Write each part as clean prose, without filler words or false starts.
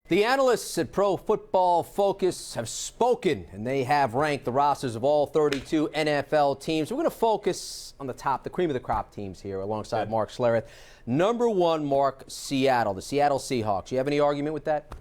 The analysts at Pro Football Focus have spoken, and they have ranked the rosters of all 32 NFL teams. We're going to focus on the cream of the crop teams here alongside Mark Schlereth. Number one, Mark, Seattle, the Seattle Seahawks. You have any argument with that?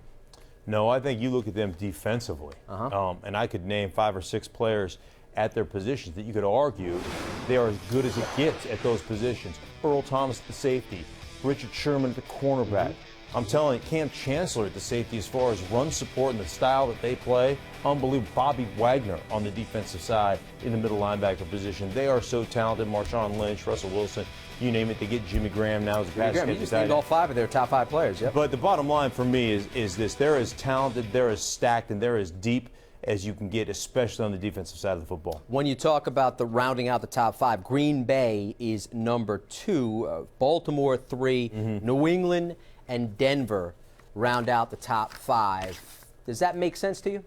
No, I think you look at them defensively, and I could name 5 or 6 players at their positions that you could argue they are as good as it gets at those positions. Earl Thomas at the safety, Richard Sherman at the cornerback. I'm telling you, Cam Chancellor at the safety as far as run support and the style that they play. Unbelievable. Bobby Wagner on the defensive side in the middle linebacker position. They are so talented. Marshawn Lynch, Russell Wilson, you name it. They get Jimmy Graham now as a pass catcher. You just named all 5 of their top 5 players. Yep. But the bottom line for me is this. They're as talented, they're as stacked, and they're as deep as you can get, especially on the defensive side of the football. When you talk about the rounding out the top 5, Green Bay is number 2, Baltimore 3, New England and Denver round out the top 5. Does that make sense to you?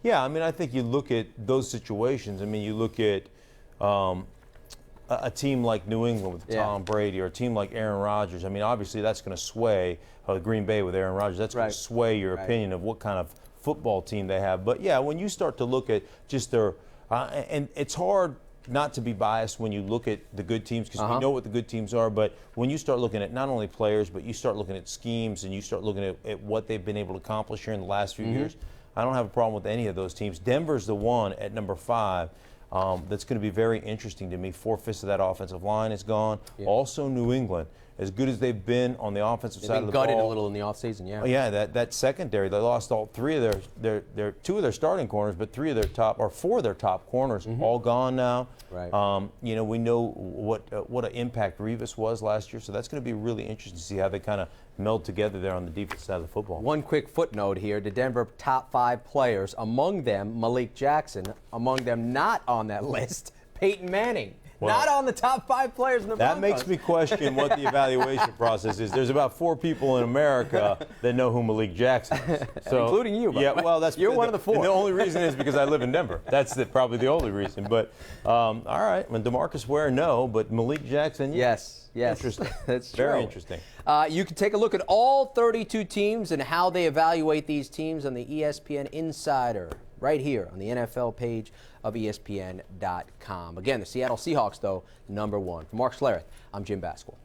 Yeah, I mean, I think you look at those situations. I mean, you look at a team like New England with Tom Brady, or a team like Aaron Rodgers. I mean, obviously that's going to sway Green Bay with Aaron Rodgers. That's going to sway your opinion of what kind of football team they have. But yeah, when you start to look at just their and it's hard not to be biased when you look at the good teams, because we know what the good teams are, but when you start looking at not only players, but you start looking at schemes and you start looking at what they've been able to accomplish here in the last few years, I don't have a problem with any of those teams. Denver's the one at number 5 that's going to be very interesting to me. 4/5 of that offensive line is gone. Also New England, as good as they've been on the offensive side of the ball. They've been gutted a little in the offseason, Oh, yeah, that secondary, they lost all 3 of their 2 of their starting corners, but 3 of their top, or 4 of their top corners, all gone now. You know, we know what an impact Revis was last year, so that's going to be really interesting to see how they kind of meld together there on the defense side of the football. One quick footnote here: the Denver top 5 players, among them Malik Jackson, among them not on that list, Peyton Manning. Well, not on the top 5 players in the Broncos. That makes me question what the evaluation process is. There's about 4 people in America that know who Malik Jackson is. So, including you, yeah, well, that's you're one of the 4. And the only reason is because I live in Denver. That's probably the only reason. But all right, when DeMarcus Ware, no, but Malik Jackson, yes, interesting. That's true. Very interesting. You can take a look at all 32 teams and how they evaluate these teams on the ESPN Insider, right here on the NFL page of ESPN.com. Again, the Seattle Seahawks, though, number 1. For Mark Schlereth, I'm Jim Baskel.